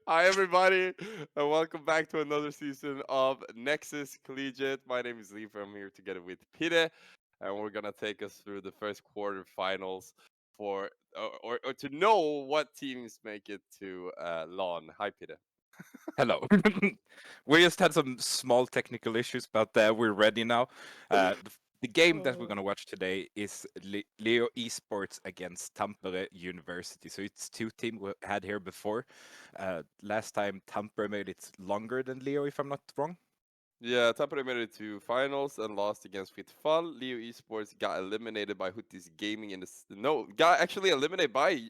Hi, everybody, and welcome back to another season of Nexus Collegiate. My name is Zzleeper. I'm here together with Pidde, and we're gonna take us through the first quarterfinals for or to know what teams make it to LAN. Hi, Pidde. Hello. We just had some small technical issues, but we're ready now. The game that we're going to watch today is Leo Esports against Tampere University. So it's two teams we had here before. Last time Tampere made it longer than Leo, if I'm not wrong. Yeah, Tampere made it to finals and lost against Fitfall. Leo Esports got eliminated by Huttis Gaming in the no, got actually eliminated by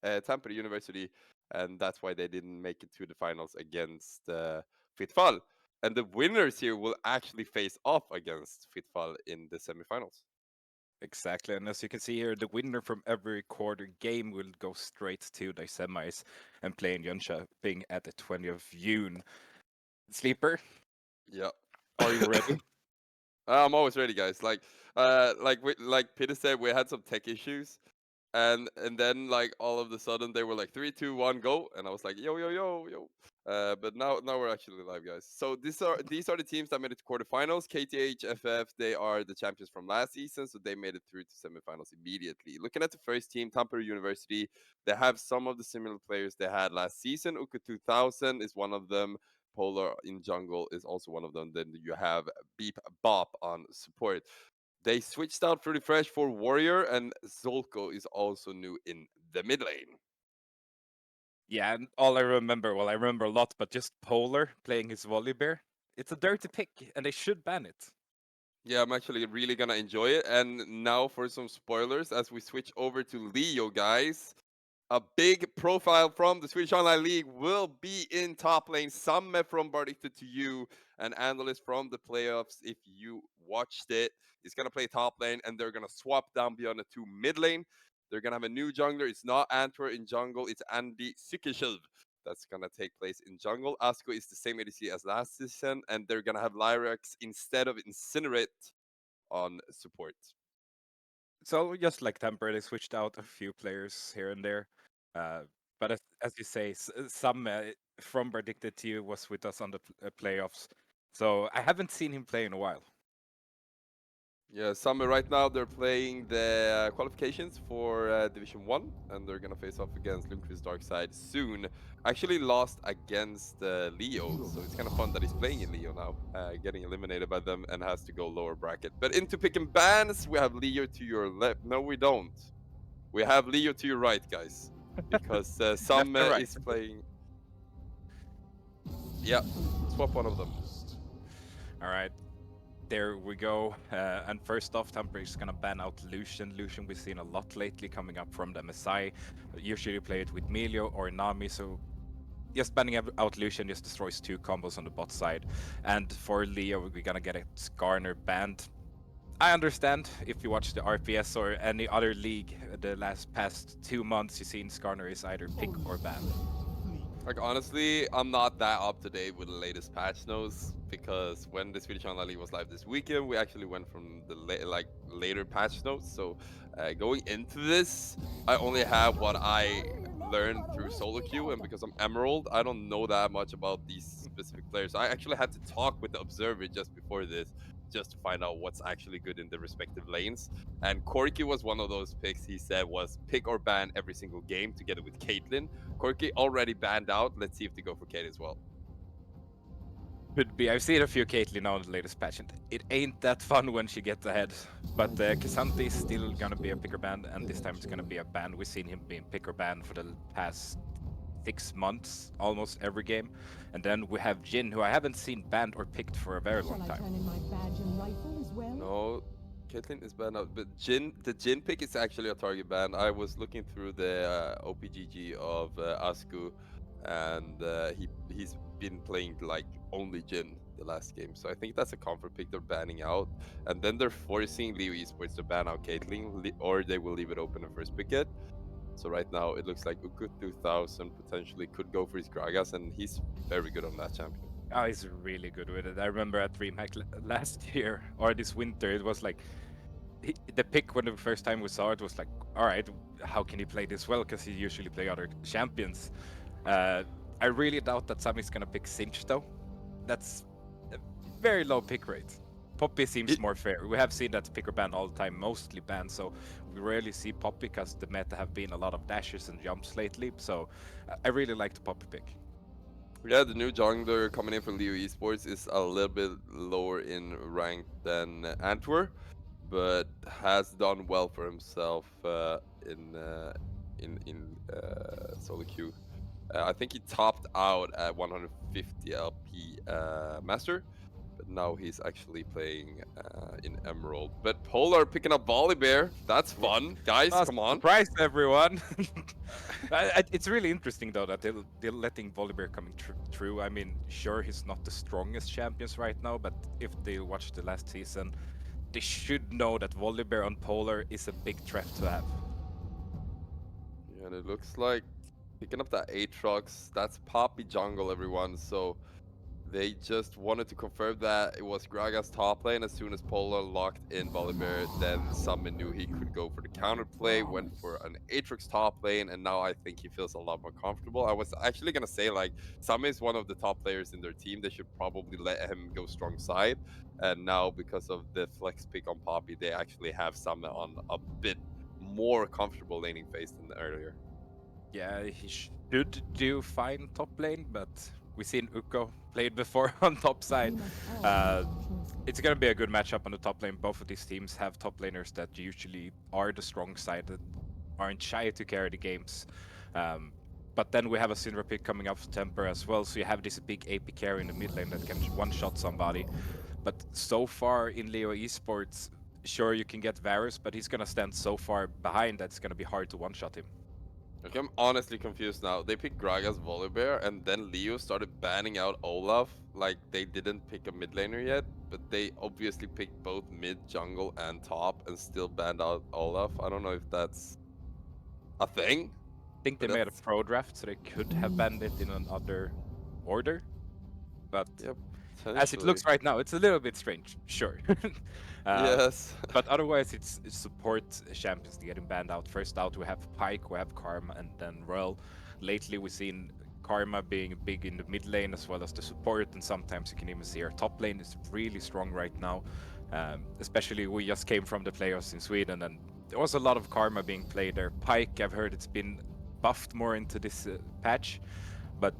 Tampere University, and that's why they didn't make it to the finals against Fitfall. And the winners here will actually face off against Fitfall in the semifinals. Exactly, and as you can see here, the winner from every quarter game will go straight to the semis and play in Jönköping at the 20th of June. Sleeper, Yeah. are you ready? I'm always ready, guys. Like Peter said, we had some tech issues, and then like all of a sudden they were like 3, 2, 1, go, and I was like yo yo yo yo. But now we're actually live, guys. So these are the teams that made it to quarterfinals. KTHFF, they are the champions from last season, so they made it through to semifinals immediately. Looking at the first team, Tampere University, they have some of the similar players they had last season. Uka 2000 is one of them. Polar in jungle is also one of them. Then you have Beep Bop on support. They switched out Fruity Fresh for Warrior, and Zolko is also new in the mid lane. Yeah, and all I remember, well, I remember a lot, but just Polar playing his volley bear. It's a dirty pick, and they should ban it. Yeah, I'm actually really gonna enjoy it. And now for some spoilers as we switch over to Leo, guys. A big profile from the Swedish Online League will be in top lane. Some from Bardicted to you, an analyst from the playoffs. If you watched it, is gonna play top lane, and they're gonna swap down beyond the two mid lane. They're gonna have a new jungler. It's not Antwer in jungle. It's Andy Sykeshild. That's gonna take place in jungle. Asko is the same ADC as last season, and they're gonna have Lyrax instead of Incinerate on support. So just like Tampere, they switched out a few players here and there. Uh, but as you say, some from Predicted to You was with us on the playoffs. So I haven't seen him play in a while. Yeah, Summer right now they're playing the qualifications for Division 1, and they're gonna face off against Lundqvist Darkside soon. Actually lost against Leo, so it's kind of fun that he's playing in Leo now, getting eliminated by them and has to go lower bracket. But into pick and bans, we have Leo to your left. No, we don't. We have Leo to your right, guys, because Left and Summer right. is playing. Yeah, swap one of them. All right. There we go. And first off, Tampere is gonna ban out Lucian. Lucian we've seen a lot lately coming up from the MSI. Usually play it with Melio or Nami, so just banning out Lucian just destroys two combos on the bot side. And for Leo, we're gonna get a Skarner banned. I understand if you watch the RPS or any other league the past 2 months, you've seen Skarner is either pick or ban. Like honestly, I'm not that up to date with the latest patch notes because when the Swedish Online League was live this weekend, we actually went from the later patch notes. So going into this, I only have what I learned through solo queue, and because I'm Emerald, I don't know that much about these specific players. I actually had to talk with the observer just before this, just to find out what's actually good in the respective lanes. And Corky was one of those picks he said was pick or ban every single game together with Caitlyn. Corky already banned out. Let's see if they go for Kate as well. Could be. I've seen a few Caitlyn on the latest patch, and it ain't that fun when she gets ahead. But K'Sante is still gonna be a picker band, and this time it's gonna be a ban. We've seen him being picker banned for the past 6 months, almost every game. And then we have Jin, who I haven't seen banned or picked for a very long time. No, Caitlyn is banned out, but the Jin pick is actually a target ban. I was looking through the OPGG of Asku, and he's been playing like only Jin the last game. So I think that's a comfort pick they're banning out, and then they're forcing Leo Esports to ban out Caitlyn, or they will leave it open in first picket. So right now it looks like Uku 2000 potentially could go for his Gragas, and he's very good on that champion. Oh, he's really good with it. I remember at DreamHack last year or this winter, it was like the pick when the first time we saw it was like, all right, how can he play this well? Because he usually play other champions. Uh, I really doubt that Sammy's gonna pick Sinch though. That's a very low pick rate. Poppy seems more fair. We have seen that picker ban all the time, mostly banned, so we rarely see Poppy because the meta have been a lot of dashes and jumps lately. So I really like the Poppy pick. Yeah, the new jungler coming in from Leo Esports is a little bit lower in rank than Antwer, but has done well for himself in solo queue. I think he topped out at 150 LP master, but now he's actually playing in Emerald. But Polar picking up Volibear, that's fun, guys. Come on. Surprise, everyone! It's really interesting though that they're letting Volibear coming through. I mean, sure he's not the strongest champions right now, but if they watch the last season, they should know that Volibear on Polar is a big threat to have. Yeah, and it looks like picking up that Aatrox, that's Poppy jungle, everyone. So they just wanted to confirm that it was Graga's top lane. As soon as Polar locked in Volibear, then Summon knew he could go for the counterplay, went for an Aatrox top lane, and now I think he feels a lot more comfortable. I was actually going to say, like, Summon is one of the top players in their team. They should probably let him go strong side. And now, because of the flex pick on Poppy, they actually have Summon on a bit more comfortable laning phase than earlier. Yeah, he should do fine top lane, but we've seen Ukko played before on top side. Uh, it's gonna be a good matchup on the top lane. Both of these teams have top laners that usually are the strong side, that aren't shy to carry the games. Um, but then we have a Syndra pick coming up for Tampere as well, so you have this big AP carry in the mid lane that can one-shot somebody. But so far in Leo Esports, sure you can get Varus, but he's gonna stand so far behind that it's gonna be hard to one-shot him. Okay, I'm honestly confused now. They picked Gragas Volibear, and then Leo started banning out Olaf. Like, they didn't pick a mid laner yet, but they obviously picked both mid, jungle, and top, and still banned out Olaf. I don't know if that's a thing, Think they but made a that's, pro draft, so they could have banned it in another order. But yeah, as it potentially. looks right now, it's a little bit strange, sure. uh, Yes. but otherwise, it's support champions getting banned out. First out, we have Pyke, we have Karma, and then Royal. Lately, we've seen Karma being big in the mid lane as well as the support, and sometimes you can even see our top lane is really strong right now. Especially, we just came from the playoffs in Sweden, and there was a lot of Karma being played there. Pyke, I've heard it's been buffed more into this patch, but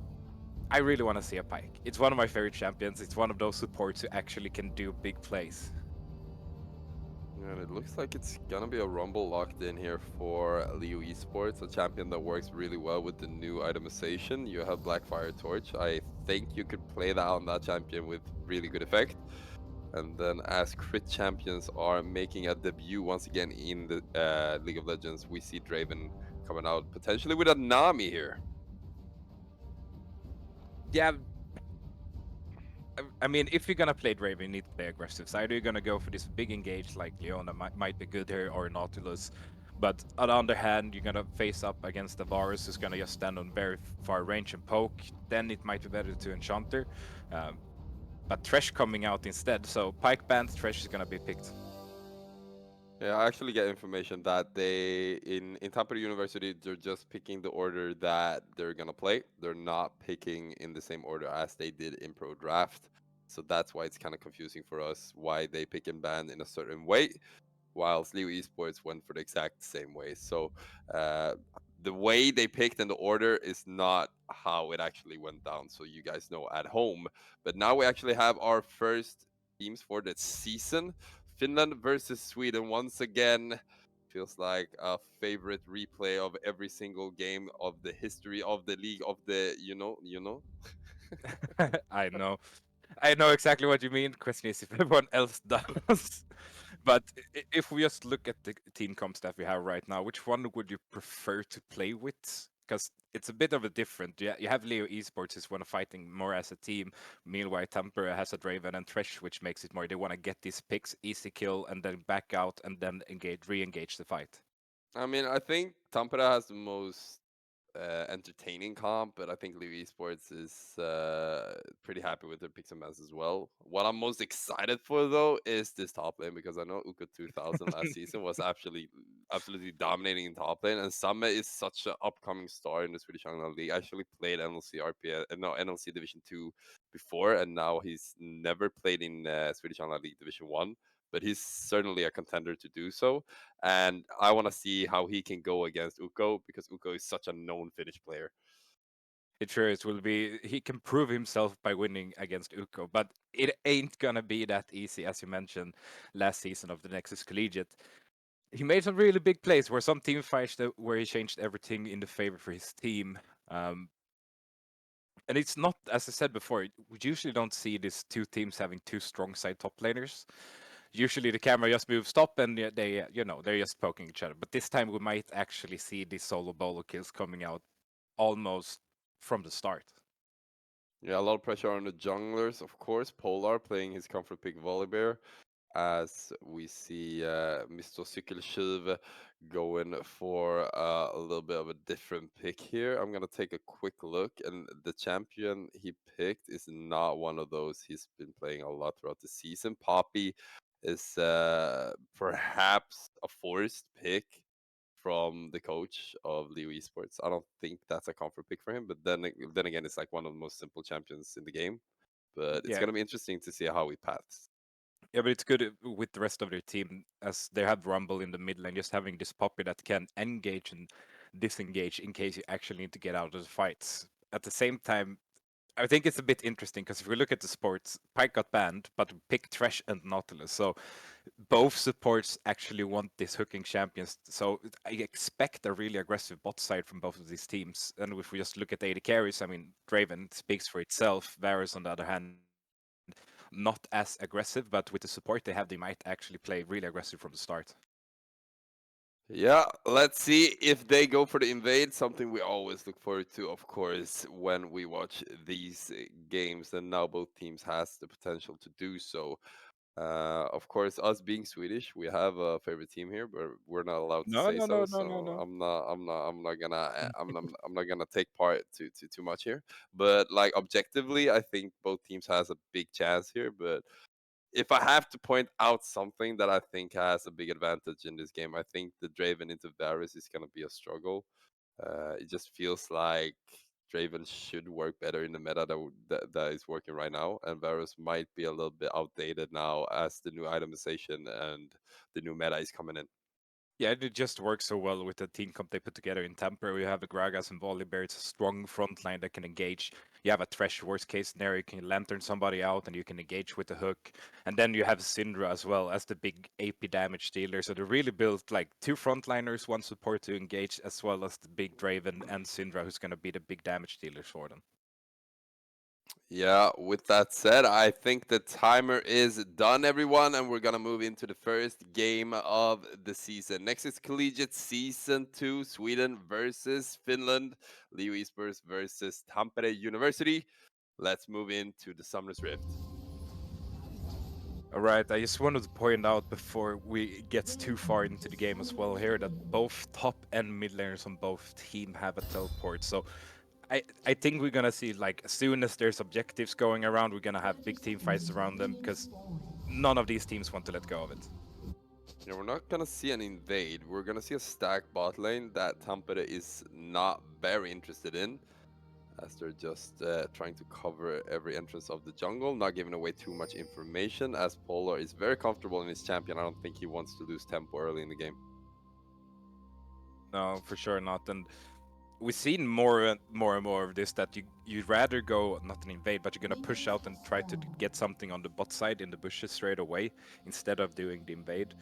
I really want to see a Pyke. It's one of my favorite champions. It's one of those supports who actually can do big plays. Yeah, and it looks like it's gonna be a Rumble locked in here for Leo Esports, a champion that works really well with the new itemization. You have Blackfire Torch. I think you could play that on that champion with really good effect. And then, as crit champions are making a debut once again in the League of Legends, we see Draven coming out potentially with a Nami here. Yeah, I mean, if you're gonna play Draven, you need to play aggressive. So either you're gonna go for this big engage like Leona might be good here, or Nautilus. But on the other hand, you're gonna face up against the Varus who's gonna just stand on very far range and poke. Then it might be better to Enchanter. Um, but Thresh coming out instead. So Pike band, Thresh is gonna be picked. Yeah, I actually get information that they in Tampere University they're just picking the order that they're gonna play. They're not picking in the same order as they did in Pro Draft. So that's why it's kind of confusing for us why they pick and ban in a certain way, whilst Leo Esports went for the exact same way. So uh, the way they picked in the order is not how it actually went down. So you guys know at home. But now we actually have our first teams for the season. Finland versus Sweden once again. Feels like a favorite replay of every single game of the history of the league of the you know. I know. I know exactly what you mean. Question is if everyone else does. But if we just look at the team comps that we have right now, which one would you prefer to play with? Because it's a bit of a different. You have Leo Esports is one fighting more as a team. Meanwhile, Tampere has a Draven and Thresh, which makes it more. They want to get these picks, easy kill, and then back out and then re-engage the fight. I mean, I think Tampere has the most entertaining comp, but I think Liu Esports is pretty happy with their picks and bans as well. What I'm most excited for though is this top lane, because I know Uka 2000 last season was absolutely dominating in top lane, and Samme is such an upcoming star in the Swedish Online League. I actually played NLC RPS, no, NLC Division 2 before, and now he's never played in Swedish Online League Division 1, but he's certainly a contender to do so. And I want to see how he can go against Uko, because Uko is such a known Finnish player. It sure is. Will be. He can prove himself by winning against Uko, but it ain't gonna be that easy, as you mentioned last season of the Nexus Collegiate. He made some really big plays where some team fights where he changed everything in the favor for his team. And it's not, as I said before, we usually don't see these two teams having two strong side top laners. Usually the camera just moves stop and they, they're just poking each other. But this time we might actually see these solo bolo kills coming out almost from the start. Yeah, a lot of pressure on the junglers, of course. Polar playing his comfort pick Volibear, as we see Mr. Cykeltjuv going for a little bit of a different pick here. I'm going to take a quick look, and the champion he picked is not one of those he's been playing a lot throughout the season. Poppy is perhaps a forced pick from the coach of Leo Esports. I don't think that's a comfort pick for him, but then again, it's like one of the most simple champions in the game. But it's Yeah, gonna be interesting to see how he paths. yeah, but it's good with the rest of their team as they have Rumble in the mid lane, just having this Poppy that can engage and disengage in case you actually need to get out of the fights. At the same time, I think it's a bit interesting because if we look at the sports, Pike got banned, but we picked Thresh and Nautilus. So both supports actually want these hooking champions. So I expect a really aggressive bot side from both of these teams. And if we just look at the AD carries, I mean, Draven speaks for itself. Varus, on the other hand, not as aggressive, but with the support they have, they might actually play really aggressive from the start. Yeah, let's see if they go for the invade. Something we always look forward to, of course, when we watch these games. And now both teams has the potential to do so. Of course, us being Swedish, we have a favorite team here, but we're not allowed to No, say no, so. no, no, no, So no. I'm not gonna take part to too much here. But like objectively, I think both teams has a big chance here. But if I have to point out something that I think has a big advantage in this game, I think the Draven into Varus is gonna be a struggle. It just feels like Draven should work better in the meta that is working right now, and Varus might be a little bit outdated now as the new itemization and the new meta is coming in. Yeah, it just works so well with the team comp they put together in Tampere. You have a Gragas and Volibear. It's a strong front line that can engage. You have a Thresh, worst case scenario, you can lantern somebody out and you can engage with the hook. And then you have Syndra as well as the big AP damage dealer. So they really built like two frontliners, one support to engage, as well as the big Draven and Syndra, who's going to be the big damage dealers for them. Yeah, with that said, I think the timer is done, everyone, and we're gonna move into the first game of the season. Nexus Collegiate Season 2, Sweden versus Finland, Leo Esports versus Tampere University. Let's move into the Summer's Rift. All right, I just wanted to point out before we get too far into the game as well here that both top and mid laners on both team have a teleport. So I think we're gonna see like as soon as there's objectives going around, we're gonna have big team fights around them because none of these teams want to let go of it. Yeah, we're not gonna see an invade. We're gonna see a stack bot lane that Tampere is not very interested in, as they're just trying to cover every entrance of the jungle, not giving away too much information, as Polar is very comfortable in his champion. I don't think he wants to lose tempo early in the game. No, for sure not. And we've seen more of this that you'd rather go not an invade, but you're gonna push out and try to get something on the bot side in the bushes straight away instead of doing the invade.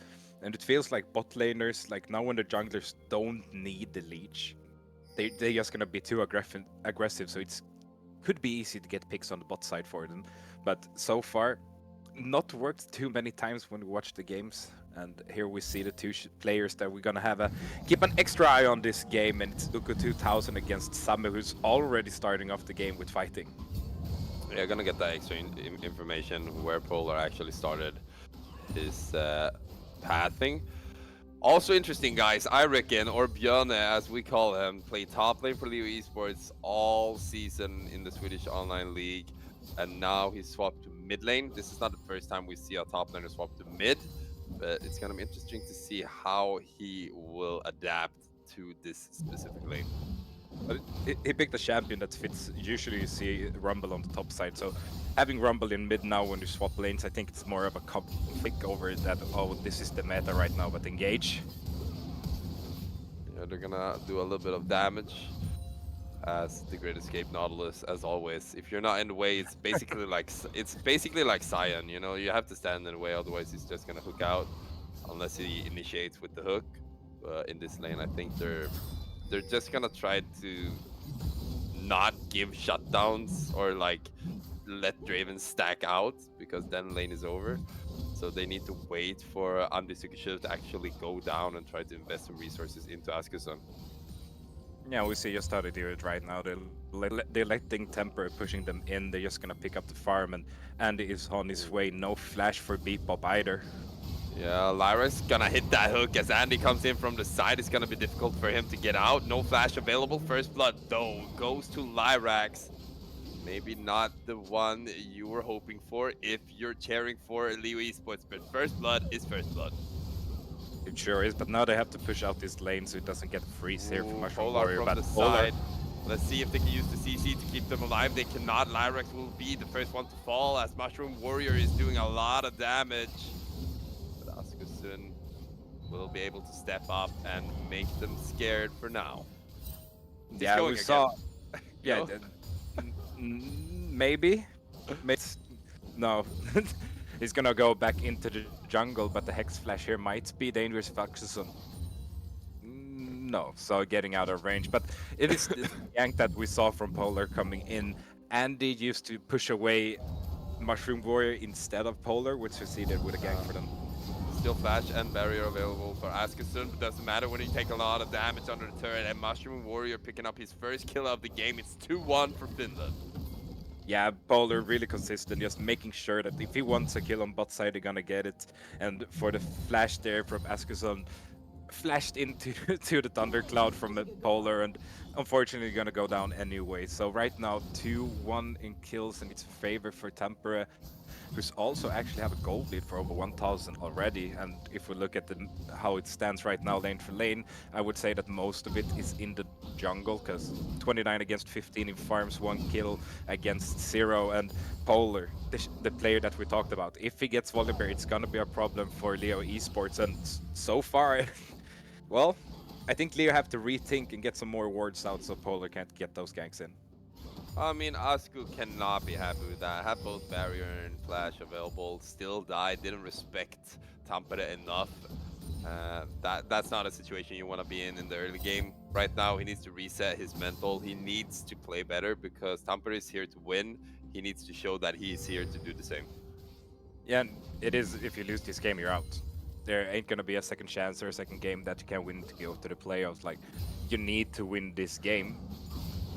And it feels like bot laners, like now when the junglers don't need the leech, they're just gonna be too aggressive. So it's could be easy to get picks on the bot side for them, but so far not worked too many times when we watch the games. And here we see the two players that we're gonna have a keep an extra eye on this game, and it's Uko 2000 against Samu, who's already starting off the game with fighting. Yeah, gonna get that extra information where Polar actually started his pathing. Also interesting, guys. I reckon, or Björne, as we call him, played top lane for Leo Esports all season in the Swedish online league, and now he's swapped to mid lane. This is not the first time we see a top laner swap to mid, but it's gonna be interesting to see how he will adapt to this specific lane. But he picked a champion that fits. Usually you see Rumble on the top side, so having Rumble in mid now when you swap lanes, I think it's more of a conflict over that, oh, this is the meta right now, but engage. Yeah, they're gonna do a little bit of damage as the Great Escape Nautilus, as always. If you're not in the way, it's basically like Sion. You know, you have to stand in the way, otherwise he's just gonna hook out, unless he initiates with the hook. In this lane, I think they're just gonna try to not give shutdowns or like let Draven stack out, because then lane is over. So they need to wait for Andy Sukashiv to actually go down and try to invest some resources into Askerson. Yeah, we see just how they do it right now. They're letting Tampere pushing them in. They're just gonna pick up the farm, and Andy is on his way. No flash for Bebop either. Yeah, Lyra's gonna hit that hook as Andy comes in from the side. It's gonna be difficult for him to get out. No flash available. First blood, though, goes to Lyrax. Maybe not the one you were hoping for if you're cheering for Leo Esports, but first blood is first blood. It sure is, but now they have to push out this lane so it doesn't get freeze here from Mushroom Polar Warrior. from But the Polar, side. Let's see if they can use the CC to keep them alive. They cannot. Lyrax will be the first one to fall as Mushroom Warrior is doing a lot of damage. But Askerson will be able to step up and make them scared for now. He's yeah, going we again. saw. Yeah, No? maybe. No, he's gonna go back into the jungle, but the Hex Flash here might be dangerous for Axelson. No, so getting out of range. But it is the gank that we saw from Polar coming in. Andy used to push away Mushroom Warrior instead of Polar, which succeeded with a gank for them. Still flash and barrier available for Askerson, but doesn't matter when you take a lot of damage under the turret. And Mushroom Warrior picking up his first kill of the game. It's 2-1 for Finland. Yeah, Polar really consistent, just making sure that if he wants a kill on bot side, they're gonna get it. And for the flash there from Askerson, flashed into to the thundercloud from the Polar, and unfortunately gonna go down anyway. So right now 2-1 in kills, and it's a favor for Tampere, who's also actually have a gold lead for over 1000 already. And if we look at how it stands right now lane for lane, I would say that most of it is in the jungle, because 29 against 15 in farms, 1 kill against 0. And Polar, the player that we talked about, if he gets Volibear, it's gonna be a problem for Leo Esports. And so far, well, I think Leo have to rethink and get some more wards out so Polar can't get those ganks in. I mean, Asku cannot be happy with that. Had both barrier and flash available, still died, didn't respect Tampere enough. That's not a situation you want to be in the early game. Right now, he needs to reset his mental. He needs to play better because Tampere is here to win. He needs to show that he is here to do the same. Yeah, and it is, if you lose this game, you're out. There ain't gonna be a second chance or a second game that you can win to go to the playoffs. Like, you need to win this game.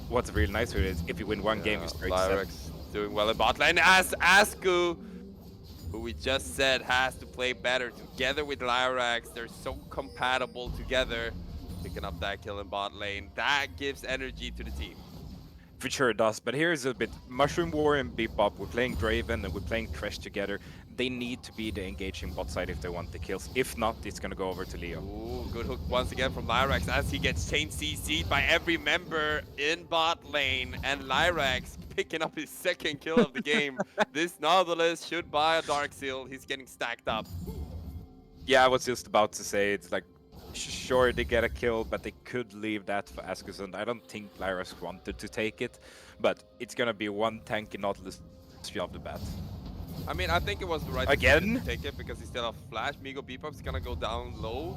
What's really nice with it is if you win one game, you straight Lyrax doing well in bot lane as Asku, who we just said has to play better together with Lyrax. They're so compatible together. Picking up that kill in bot lane, that gives energy to the team. For sure it does, but here's a bit. Mushroom War and Bebop, we're playing Draven and we're playing Thresh together. They need to be the engaging bot side if they want the kills. If not, it's gonna go over to Leo. Ooh, good hook once again from Lyrax as he gets chain CC'd by every member in bot lane. And Lyrax picking up his second kill of the game. This Nautilus should buy a Dark Seal. He's getting stacked up. Yeah, I was just about to say, it's like, sure, they get a kill, but they could leave that for Askerson. I don't think Lyrax wanted to take it, but it's gonna be one tanky Nautilus off the bat. I mean, I think it was the right decision to take it because he still have flash. Migo Bebop's gonna go down low.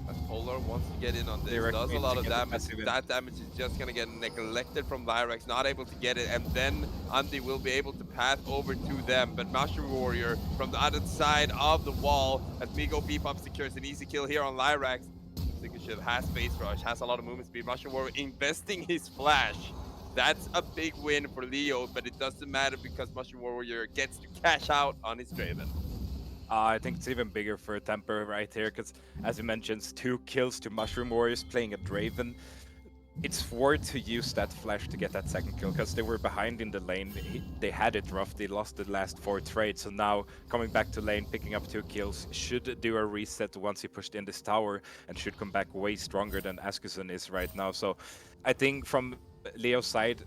As Polar wants to get in on this, does a lot of damage. That damage is just gonna get neglected from Lyrax, not able to get it, and then Andy will be able to path over to them. But Mushroom Warrior from the other side of the wall, as Migo Bebop secures an easy kill here on Lyrax. Sukashiv has face rush, has a lot of movement speed. Mushroom Warrior investing his flash. That's a big win for Leo, but it doesn't matter because Mushroom Warrior gets to cash out on his Draven. I think it's even bigger for Tampere right here, because as you mentioned, 2 kills to Mushroom Warriors playing a Draven. It's forward to use that flash to get that second kill, because they were behind in the lane. They had it rough. They lost the last 4 trades. So now coming back to lane, picking up 2 kills, should do a reset once he pushed in this tower, and should come back way stronger than Askeson is right now. So I think from Leo's side,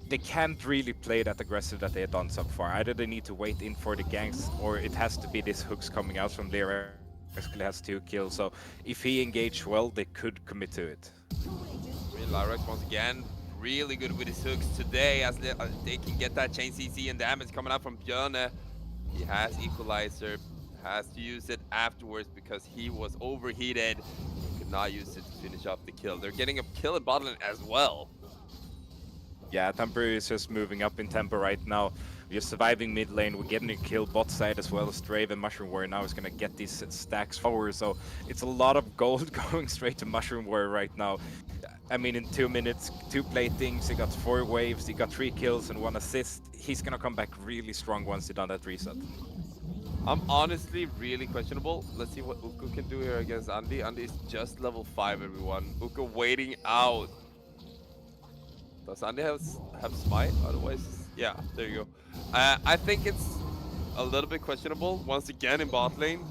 they can't really play that aggressive that they had done so far. Either they need to wait in for the ganks, or it has to be these hooks coming out from Lyra. Basically has 2 kills. So if he engaged well, they could commit to it. I mean, Lyrax once again really good with his hooks today, as they can get that chain CC and damage coming out from Björne. He has equalizer, has to use it afterwards because he was overheated. He could not use it to finish off the kill. They're getting a kill in bot lane as well. Yeah, Tampere is just moving up in tempo right now. We're surviving mid lane. We're getting a kill bot side as well as Draven. Mushroom Warrior now is going to get these stacks forward. So it's a lot of gold going straight to Mushroom Warrior right now. I mean, in 2 minutes, 2 platings, he got 4 waves, he got 3 kills and 1 assist. He's going to come back really strong once he done that reset. I'm honestly really questionable. Let's see what Uko can do here against Andy. Andy is just level 5, everyone. Uko waiting out. Does Andy have smite? Otherwise, yeah, there you go. I think it's a little bit questionable. Once again in bot lane,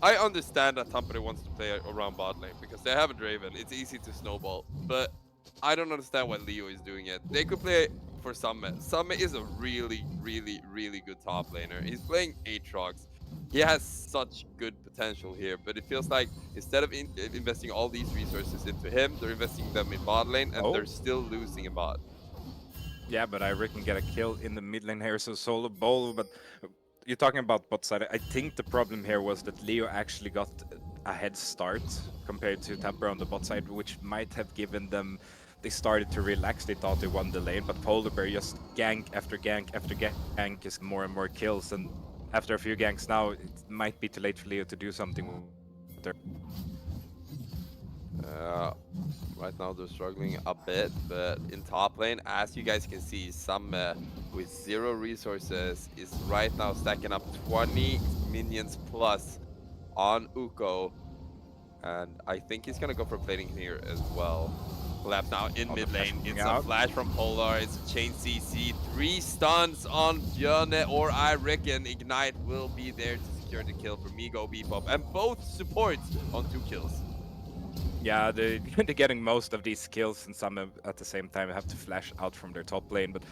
I understand that Tampere wants to play around bot lane because they have a Draven. It's easy to snowball, but I don't understand why Leo is doing it. They could play for Summit. Summit is a really, really, really good top laner. He's playing Aatrox. He has such good potential here, but it feels like instead of investing all these resources into him, they're investing them in bot lane, and they're Oh, still losing in bot. yeah, but I reckon get a kill in the mid lane here, so solo bowl. But you're talking about bot side. I think the problem here was that Leo actually got a head start compared to Tampere on the bot side, which might have given them. They started to relax. They thought they won the lane, but Polar Bear just gank after gank after gank is more and more kills. And after a few ganks now, it might be too late for Leo to do something with their. Uh, right now they're struggling a bit, but in top lane, as you guys can see, some with 0 resources is right now stacking up 20 minions plus on Uko, and I think he's gonna go for plating here as well. Left now in Oh, the mid flash lane. coming It's a out. flash from Polar. It's a chain CC. 3 stuns on Björne, or I reckon Ignite will be there to secure the kill for Migo Bebop, and both supports on 2 kills. Yeah, they're getting most of these kills, and some at the same time have to flash out from their top lane. But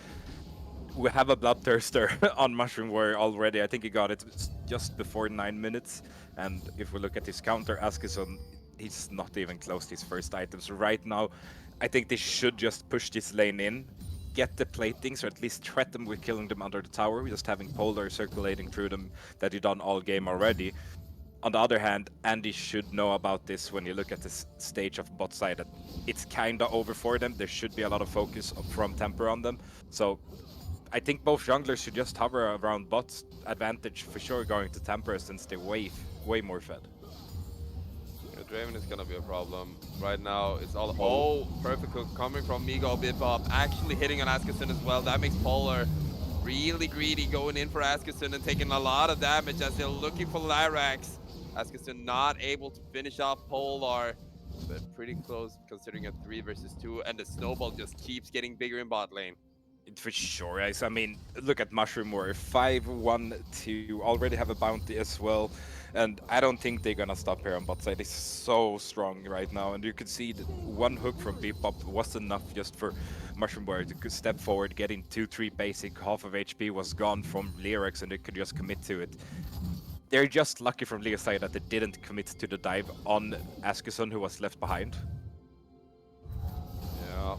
we have a Bloodthirster on Mushroom Warrior already. I think he got it just before 9 minutes. And if we look at his counter, Askeson, he's not even close to his first items. Right now, I think they should just push this lane in, get the platings, or at least threat them with killing them under the tower, just having Polar circulating through them that he done all game already. On the other hand, Andy should know about this when you look at this stage of bot side, that it's kinda over for them. There should be a lot of focus from Temper on them. So I think both junglers should just hover around bots. Advantage for sure going to Temper since they're way more fed. Yeah, Draven is gonna be a problem. Right now, it's all. Oh, Oh, perfect hook coming from Migo Bebop. Actually hitting on Askeson as well. That makes Polar really greedy going in for Askeson and taking a lot of damage as they're looking for Lyrax. Askeson not able to finish off Polar, but pretty close considering a 3 versus 2. And the snowball just keeps getting bigger in bot lane. for sure, guys. I mean, look at Mushroom Warrior 5-1-2. Already have a bounty as well. And I don't think they're gonna stop here on bot side. It's so strong right now. And you could see that one hook from Bebop was enough just for Mushroom Warrior to step forward, getting 2-3 basic. Half of HP was gone from Lyrax, and they could just commit to it. They're just lucky from Leo's side that they didn't commit to the dive on Askeson, who was left behind. Yeah.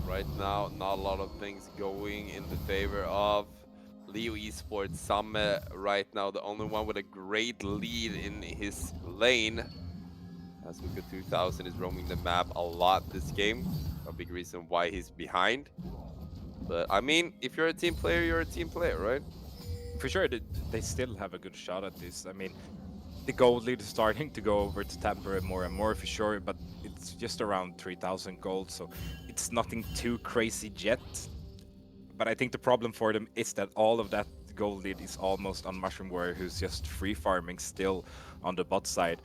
Right now, not a lot of things going in the favor of Leo Esports. Summit right now, the only one with a great lead in his lane. As Uka 2000 is roaming the map a lot this game. A big reason why he's behind. But I mean, if you're a team player, you're a team player, right? For sure, they still have a good shot at this. I mean, the gold lead is starting to go over to Tampere more and more for sure, but it's just around 3,000 gold, so it's nothing too crazy yet. But I think the problem for them is that all of that gold lead is almost on Mushroom Warrior, who's just free farming still on the bot side.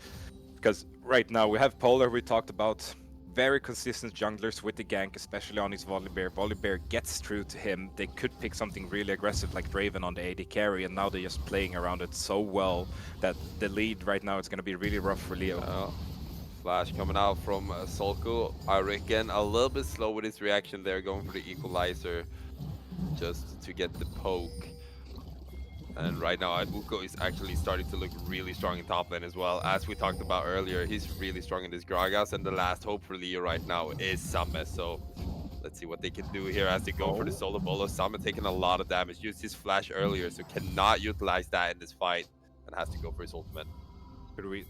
Because right now we have Polar, we talked about, very consistent junglers with the gank, especially on his Volibear. Volibear gets through to him. They could pick something really aggressive like Draven on the AD carry, and now they're just playing around it so well that the lead right now is going to be really rough for Leo. Flash coming out from Solko. I reckon a little bit slow with his reaction there, going for the equalizer just to get the poke. And right now, Uko is actually starting to look really strong in top lane as well. As we talked about earlier, he's really strong in this Gragas, and the last hope for Leo right now is Samme. So let's see what they can do here as they go for the solo bolo. Samme taking a lot of damage, used his flash earlier, so cannot utilize that in this fight and has to go for his ultimate.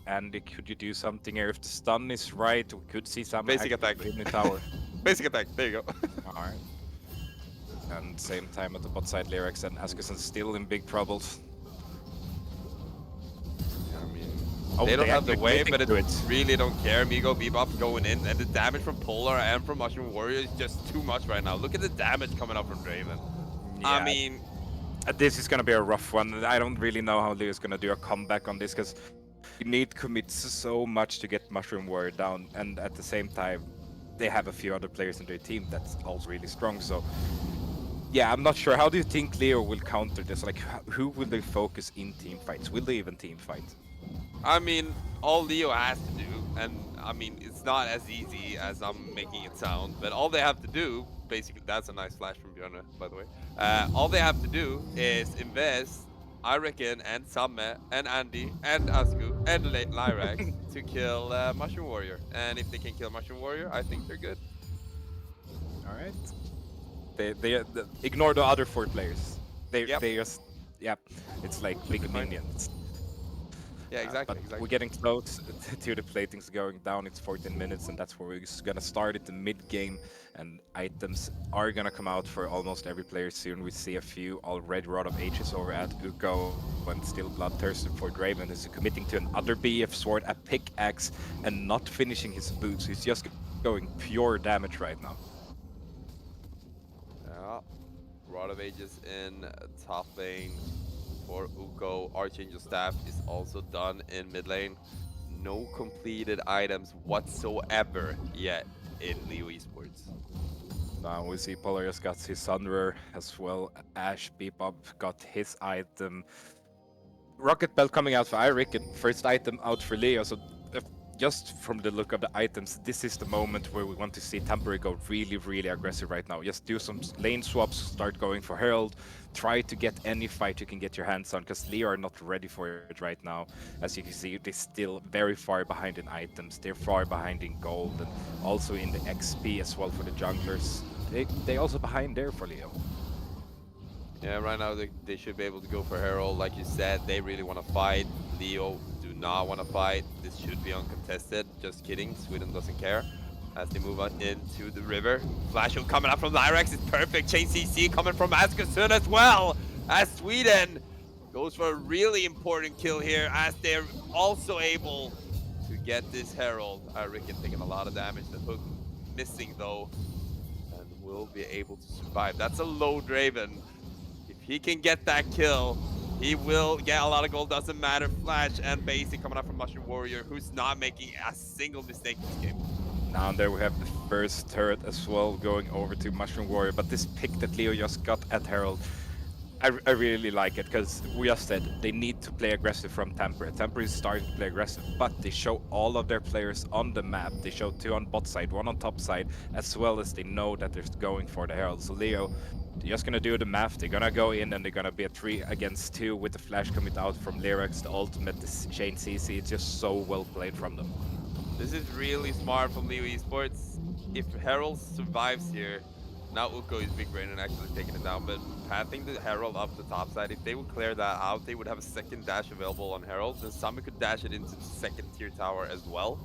Andy, could you do something here? If the stun is right, we could see some Basic attack in the tower. Basic attack, there you go. Alright. And same time at the bot side, Lyrax and Askerson still in big troubles. I mean, they don't have the wave, but it really don't care. Migo, Bebop going in, and the damage from Polar and from Mushroom Warrior is just too much right now. Look at the damage coming up from Draven. Yeah. I mean, this is gonna be a rough one. I don't really know how Leo's gonna do a comeback on this, because you need to commit so much to get Mushroom Warrior down, and at the same time, they have a few other players in their team that's also really strong. So yeah, I'm not sure. How do you think Leo will counter this? Like, who will they focus in team fights? Will they even team fight? I mean, all Leo has to do, and I mean, it's not as easy as I'm making it sound, but all they have to do, basically, that's a nice flash from Björn, by the way. All they have to do is invest, I reckon, and Samme, and Andy, and Asku, and Lyrax to kill Mushroom Warrior. And if they can kill Mushroom Warrior, I think they're good. All right. They ignore the other 4 players. They just, it's like big minions. Yeah, exactly, but we're getting close to the platings going down. It's 14 minutes, and that's where we're gonna start at the mid game. And items are gonna come out for almost every player soon. We see a few already Rod of Ages over at Uko, and still Bloodthirster for Draven, is committing to another BF sword, a pickaxe, and not finishing his boots. He's just going pure damage right now. Yeah, Rod of Ages in top lane for Uko. Archangel Staff is also done in mid lane. No completed items whatsoever yet in Leo Esports. Now we see Polarius got his Sunderer as well. Ash Bebop got his item. Rocket Belt coming out for Irick, first item out for Leo. So just from the look of the items, this is the moment where we want to see Tampere go really, really aggressive right now. Just do some lane swaps, start going for Herald, try to get any fight you can get your hands on, because Leo are not ready for it right now. As you can see, they're still very far behind in items, they're far behind in gold, and also in the XP as well for the junglers. They also behind there for Leo. Yeah, right now they should be able to go for Herald. Like you said, they really want to fight. Leo do not want to fight. This should be uncontested. Just kidding. Sweden doesn't care. As they move on into the river. Flash hook coming up from Lyrax is perfect. Chain CC coming from Askersund as well. As Sweden goes for a really important kill here, as they're also able to get this Herald. Ricken taking a lot of damage. The hook missing though, and will be able to survive. That's a low Draven. If he can get that kill, he will get a lot of gold, doesn't matter. Flash and Basic coming up from Mushroom Warrior, who's not making a single mistake this game. Now there we have the first turret as well going over to Mushroom Warrior, but this pick that Leo just got at Herald, I really like it, because we just said they need to play aggressive from Tampere. Tampere is starting to play aggressive, but they show all of their players on the map. They show 2 on bot side, 1 on top side, as well as they know that they're going for the Herald. So Leo, they're just gonna do the math. They're gonna go in and they're gonna be a 3 against 2 with the flash coming out from Lyrax, the ultimate, the chain CC. It's just so well played from them. This is really smart from Leo Esports. If Herald survives here, now Uko is big brain and actually taking it down, but pathing the Herald up the top side, if they would clear that out, they would have a second dash available on Herald, and Sami could dash it into the second tier tower as well.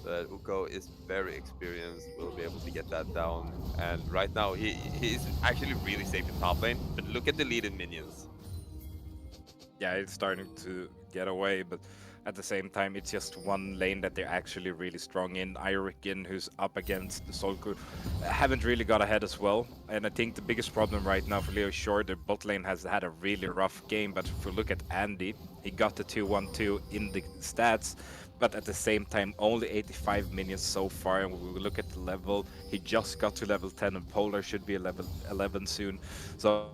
But Uko is very experienced, will be able to get that down. And right now, he's actually really safe in top lane, but look at the lead in minions. Yeah, it's starting to get away, but At the same time, it's just one lane that they're actually really strong in. Irikin, who's up against the Solku, haven't really got ahead as well. And I think the biggest problem right now for Leo, sure, their bot lane has had a really rough game, but if we look at Andy, he got the 2-1-2 in the stats, but at the same time, only 85 minions so far. And when we look at the level, he just got to level 10, and Polar should be level 11 soon. So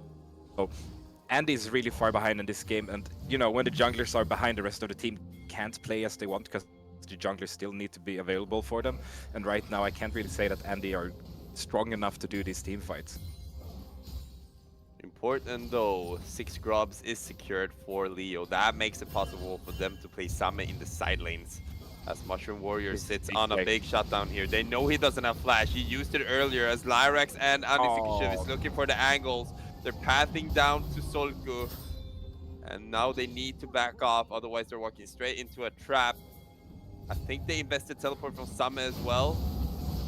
Andy is really far behind in this game, and when the junglers are behind, the rest of the team can't play as they want because the junglers still need to be available for them. And right now, I can't really say that Andy are strong enough to do these team fights. Important though, 6 grubs is secured for Leo. That makes it possible for them to play Summit in the side lanes. As Mushroom Warrior sits on a big shutdown here. They know he doesn't have flash. He used it earlier as Lyrax and Anisikashev is looking for the angles. They're pathing down to Solku. And now they need to back off, otherwise they're walking straight into a trap. I think they invested teleport from Summit as well.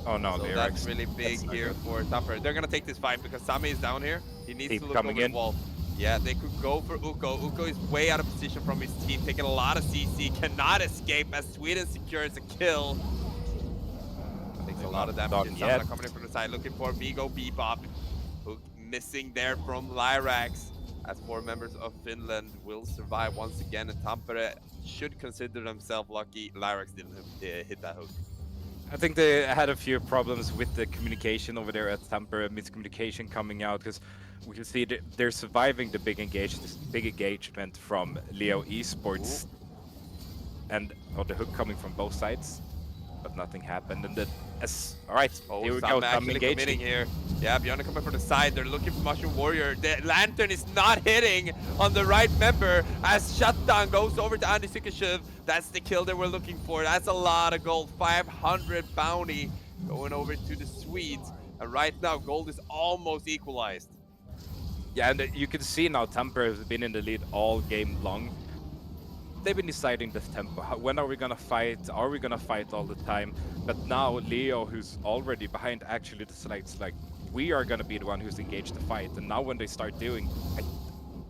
Oh no, so that's really big here for Tampere. They're gonna take this fight because Sami is down here. He needs to look over the wall. Yeah, they could go for Uko. Uko is way out of position from his team, taking a lot of CC, cannot escape as Sweden secures a kill. Takes a lot of damage. Samana coming in from the side, looking for Vigo Bebop. Hook missing there from Lyrax. As 4 members of Finland will survive once again, and Tampere should consider themselves lucky Lyrax didn't hit that hook. I think they had a few problems with the communication over there at Tampere, miscommunication coming out, because we can see they're surviving the big engagement from Leo Esports. And the hook coming from both sides, but nothing happened. And then, all right, here we go. I'm engaging here. Yeah, Bjorn coming from the side. They're looking for Mushroom Warrior. The Lantern is not hitting on the right member as Shutdown goes over to Andy Sikashev. That's the kill that we're looking for. That's a lot of gold. 500 bounty going over to the Swedes. And right now, gold is almost equalized. Yeah, and you can see now Tampere has been in the lead all game long. They've been deciding the tempo. When are we gonna fight? Are we gonna fight all the time? But now Leo, who's already behind, actually decides like we are gonna be the one who's engaged the fight. And now when they start doing,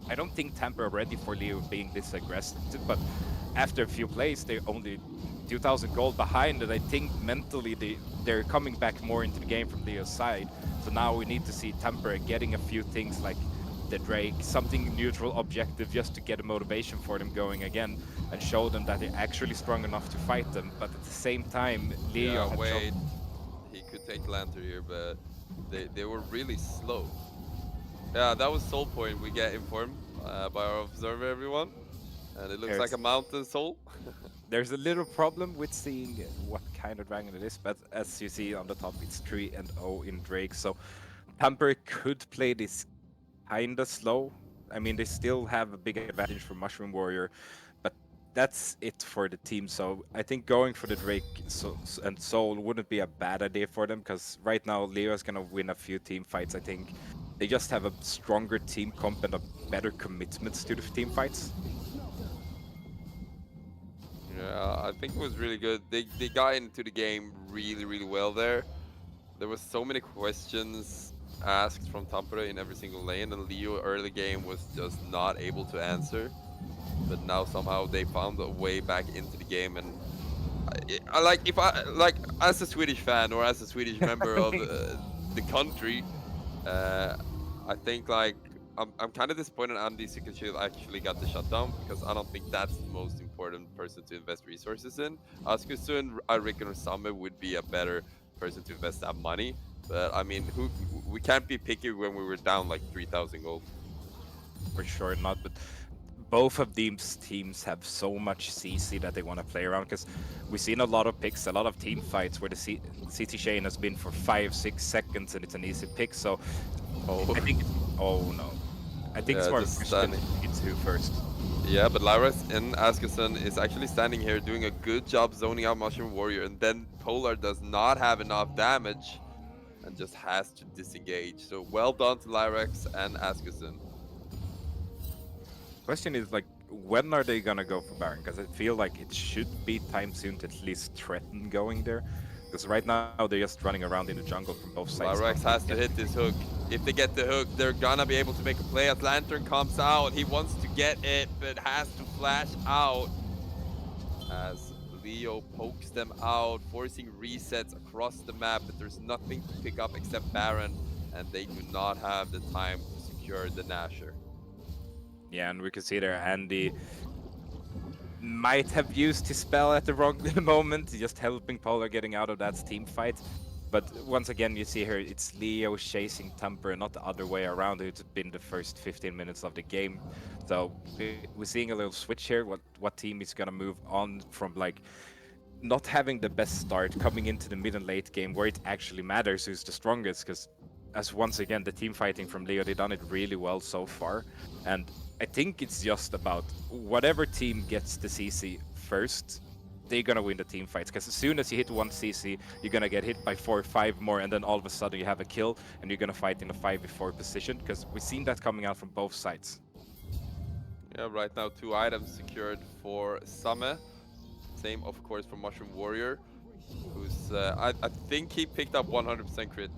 I don't think Tampere are ready for Leo being this aggressive. But after a few plays, they're only 2,000 gold behind, and I think mentally they're coming back more into the game from Leo's side. So now we need to see Tampere getting a few things like the Drake, something neutral objective just to get a motivation for them going again and show them that they're actually strong enough to fight them. But at the same time, Leo... Yeah, wait. He could take Lantern here, but they were really slow. Yeah, that was soul point we get informed by our observer, everyone. And it looks like a mountain soul. There's a little problem with seeing what kind of dragon it is, but as you see on the top, it's 3-0 in Drake. So Tampere could play this kinda slow. I mean, they still have a big advantage for Mushroom Warrior, but that's it for the team. So I think going for the Drake and Soul wouldn't be a bad idea for them, because right now Leo is gonna win a few team fights. I think they just have a stronger team comp and a better commitments to the team fights. Yeah, I think it was really good. They got into the game really well there. There was so many questions asked from Tampere in every single lane, and Leo early game was just not able to answer. But now somehow they found a way back into the game, and I like as a Swedish fan or as a Swedish member of the country, I think like I'm kind of disappointed Andy Sikashev actually got the shutdown, because I don't think that's the most important person to invest resources in. Askusun, I reckon Same would be a better person to invest that money. But I mean, we can't be picky when we were down like 3,000 gold. For sure not, but both of these teams have so much CC that they want to play around, because we've seen a lot of picks, a lot of team fights where the CC chain has been for 5-6 seconds and it's an easy pick. So I think, oh no, I think it's more it's who first. Yeah, but Lyra's and Askerson is actually standing here doing a good job zoning out Mushroom Warrior, and then Polar does not have enough damage and just has to disengage. So well done to Lyrax and Askerson. Question is, like, when are they gonna go for Baron? Because I feel like it should be time soon to at least threaten going there. Because right now they're just running around in the jungle from both sides. Lyrax has to hit this hook. If they get the hook, they're gonna be able to make a play. As Lantern comes out, he wants to get it, but has to flash out. as Leo pokes them out, forcing resets across the map, but there's nothing to pick up except Baron, and they do not have the time to secure the Nasher. Yeah, and we can see there Andy might have used his spell at the wrong moment, just helping Polar getting out of that team fight. But once again, you see here, it's Leo chasing Tampere, not the other way around. It's been the first 15 minutes of the game. So we're seeing a little switch here. What team is gonna move on from like not having the best start, coming into the mid and late game where it actually matters who's the strongest? Because as once again, the team fighting from Leo, they've done it really well so far. And I think it's just about whatever team gets the CC first, they're gonna win the team fights. Because as soon as you hit one CC, you're gonna get hit by 4 or 5 more, and then all of a sudden you have a kill, and you're gonna fight in a 5v4 position. Because we've seen that coming out from both sides. Yeah, right now 2 items secured for Same. Same, of course, for Mushroom Warrior, who's I think he picked up 100% crit.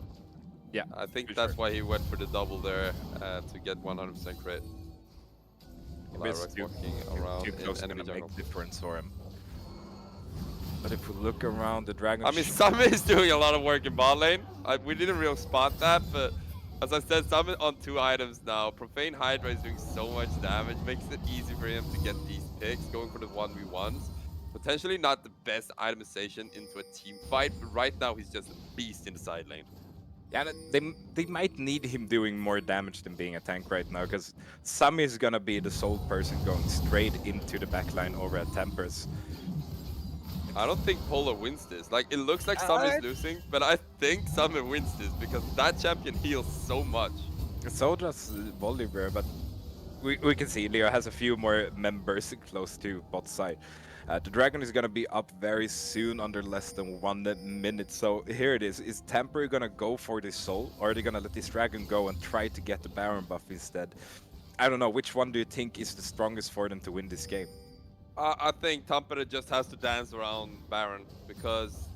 Yeah, I think for that's sure. why he went for the double there to get 100% crit. If it's Lyra's walking too around in close, enemy gonna make jungle. difference for him. But if we look around, the dragon. I mean, Same is doing a lot of work in bot lane. We didn't really spot that, but as I said, Same on 2 items now. Profane Hydra is doing so much damage, makes it easy for him to get these picks, going for the 1v1s. Potentially not the best itemization into a team fight, but right now he's just a beast in the side lane. Yeah, they might need him doing more damage than being a tank right now, because Sami is gonna be the sole person going straight into the backline over at Tempers. I don't think Polar wins this. Like, it looks like Same is losing, but I think Same wins this because that champion heals so much. So does Volibear, but we can see Leo has a few more members close to bot side. The dragon is gonna be up very soon, under less than 1 minute. So here it is. Is Tampere gonna go for this soul, or are they gonna let this dragon go and try to get the Baron buff instead? I don't know. Which one do you think is the strongest for them to win this game? I think Tampere just has to dance around Baron because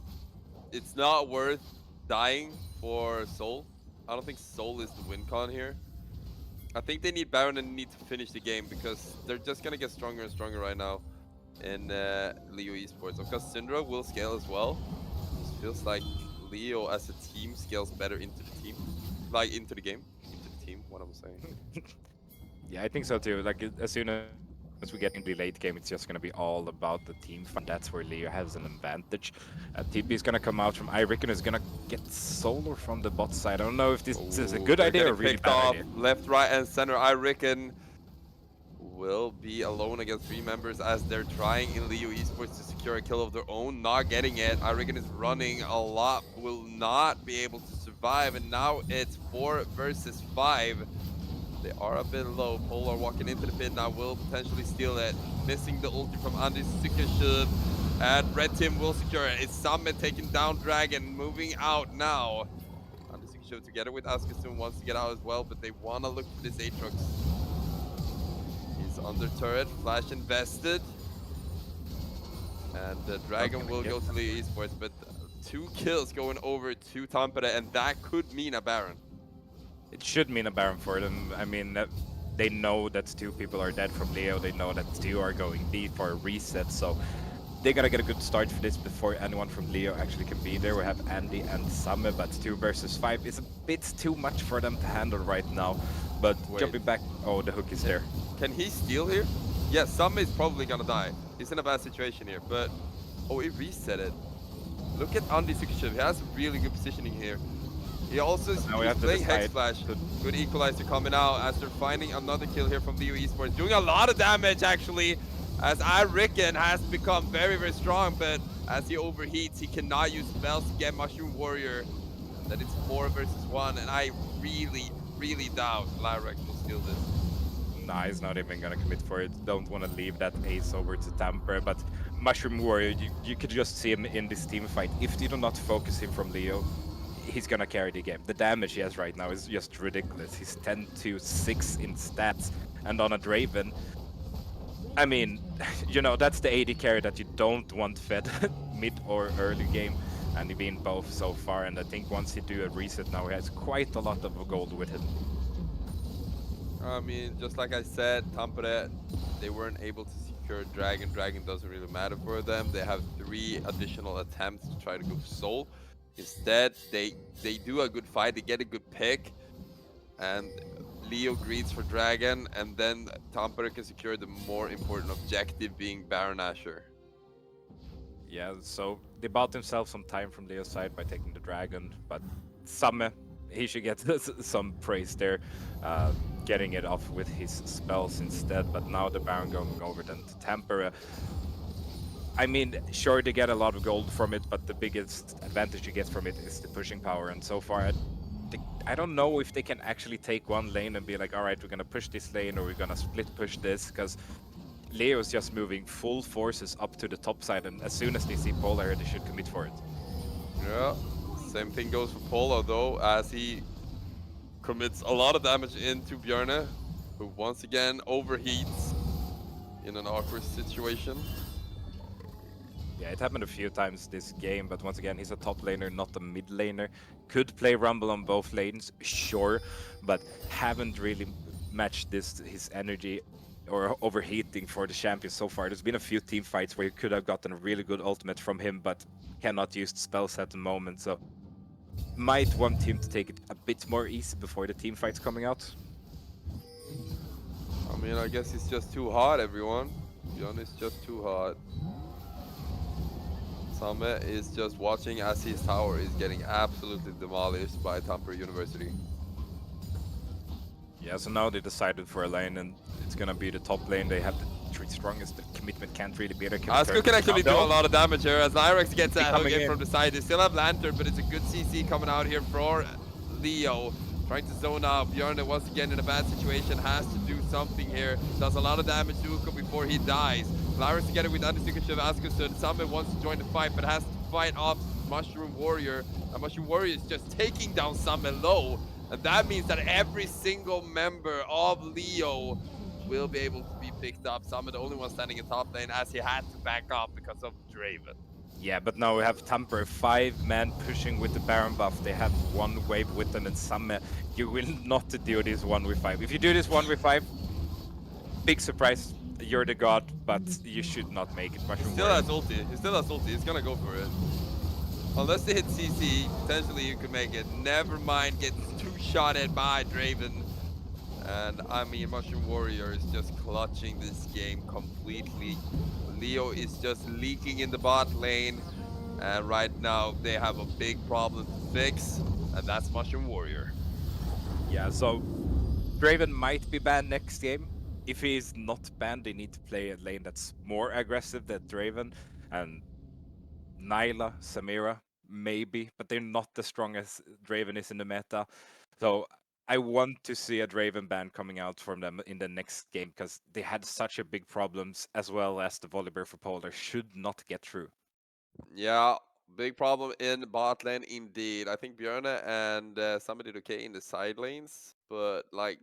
it's not worth dying for Soul. I don't think Soul is the win con here. I think they need Baron and need to finish the game because they're just gonna get stronger and stronger right now in Leo Esports. Of course, Syndra will scale as well. It feels like Leo as a team scales better into the team, like into the game, into the team. What I'm saying. Yeah, I think so too. Like as soon as we get into the late game, it's just gonna be all about the team fight. That's where Leo has an advantage. TP is gonna come out from I reckon is gonna get solo from the bot side. I don't know if this is a good They're idea or a getting really picked bad off idea. left, right, and center. I reckon will be alone against 3 members as they're trying in Leo Esports to secure a kill of their own, not getting it. I reckon is running a lot, will not be able to survive, and now it's 4 versus 5. They are a bit low. Polar walking into the pit now will potentially steal it. Missing the ulti from Andy Sukashub. And Red Team will secure it. It's Summit taking down Dragon, moving out now. Andy Sukashub together with Askasum wants to get out as well, but they want to look for this Aatrox. He's under turret, flash invested. And the Dragon will go to Leo Esports, but 2 kills going over to Tampere, and that could mean a Baron. It should mean a Baron for them. I mean, they know that 2 people are dead from Leo. They know that 2 are going B for a reset. So they gotta get a good start for this before anyone from Leo actually can be there. We have Andy and Same, but 2 versus 5 is a bit too much for them to handle right now. But jumping back, oh, the hook is there. Can he steal here? Yeah, Same is probably gonna die. He's in a bad situation here, but oh, he reset it. Look at Andy Sukashub. He has really good positioning here. He also is playing Hex Flash. Good equalizer coming out as they're finding another kill here from Leo Esports. Doing a lot of damage actually, as I reckon has become very, very strong, but as he overheats, he cannot use spells to get Mushroom Warrior. That it's 4 versus 1, and I really, really doubt Lyrax will steal this. Nah, he's not even gonna commit for it. Don't want to leave that ace over to Tampere, but Mushroom Warrior, you could just see him in this team fight. If you do not focus him from Leo, he's gonna carry the game. The damage he has right now is just ridiculous. He's 10-6 in stats, and on a Draven, I mean, you know, that's the AD carry that you don't want fed mid or early game, and he's been both so far, and I think once he do a reset now, he has quite a lot of gold with him. I mean, just like I said, Tampere, they weren't able to secure Dragon. Dragon doesn't really matter for them. They have 3 additional attempts to try to go Soul. Instead, they do a good fight. They get a good pick, and Leo greets for Dragon, and then Tampere can secure the more important objective, being Baron Asher. Yeah, so they bought themselves some time from Leo's side by taking the dragon, but Samme, he should get some praise there, getting it off with his spells instead. But now the Baron going over then to Tampere. I mean, sure, they get a lot of gold from it, but the biggest advantage you get from it is the pushing power. And so far, I don't know if they can actually take one lane and be like, all right, we're going to push this lane or we're going to split push this, because Leo's just moving full forces up to the top side, and as soon as they see Polar, they should commit for it. Yeah, same thing goes for Polo though, as he commits a lot of damage into Bjarne, who once again overheats in an awkward situation. Yeah, it happened a few times this game, but once again, he's a top laner, not a mid laner. Could play Rumble on both lanes, sure, but haven't really matched his energy or overheating for the champion so far. There's been a few team fights where you could have gotten a really good ultimate from him, but cannot use spells at the moment, so might want him to take it a bit more easy before the team fight's coming out. I mean, I guess he's just too hot, everyone. Bjarne is just too hot. Samme is just watching as his tower is getting absolutely demolished by Tampere University. Yeah, so now they decided for a lane, and it's gonna be the top lane. They have the 3 strongest. The commitment can't really be there. Asku can actually do a lot of damage here as Nyrex gets a hook in in. from the side. They still have Lantern, but it's a good CC coming out here for Leo. Trying to zone out. Bjarne once again in a bad situation, has to do something here. Does a lot of damage to Uko before he dies. Lyris together with Undersecretary of Askusund. Summit wants to join the fight, but has to fight off Mushroom Warrior. And Mushroom Warrior is just taking down Summit low. And that means that every single member of Leo will be able to be picked up. Summit, the only one standing in top lane, as he had to back up because of Draven. Yeah, but now we have Tampere, 5-man pushing with the Baron buff. They have one wave with them, and Samme, you will not do this 1v5. If you do this 1v5, big surprise, you're the god, but you should not make it. He still has ulti. He still has ulti. He's gonna go for it. Unless they hit CC, potentially you could make it. Never mind, get 2-shotted by Draven. And I mean, Mushroom Warrior is just clutching this game completely. Leo is just leaking in the bot lane. And right now, they have a big problem to fix. And that's Mushroom Warrior. Yeah, so Draven might be banned next game. If he's not banned, they need to play a lane that's more aggressive than Draven. And Nyla, Samira, maybe, but they're not the strongest Draven is in the meta. So I want to see a Draven ban coming out from them in the next game, because they had such a big problems, as well as the Volibear for Polar should not get through. Yeah, big problem in bot lane indeed. I think Björn and somebody did okay in the side lanes, but like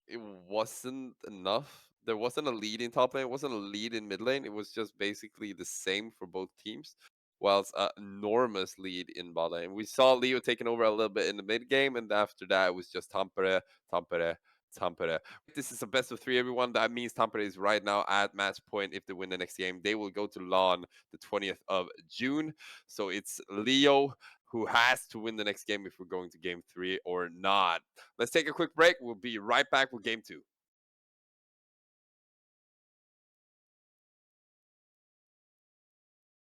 it wasn't enough. There wasn't a lead in top lane, it wasn't a lead in mid lane. It was just basically the same for both teams, whilst an enormous lead in bot lane. We saw Leo taking over a little bit in the mid game, and after that it was just Tampere, Tampere, Tampere. This is a best of 3, everyone. That means Tampere is right now at match point. If they win the next game, they will go to LAN the 20th of June. So it's Leo who has to win the next game if we're going to game 3 or not. Let's take a quick break. We'll be right back with game 2.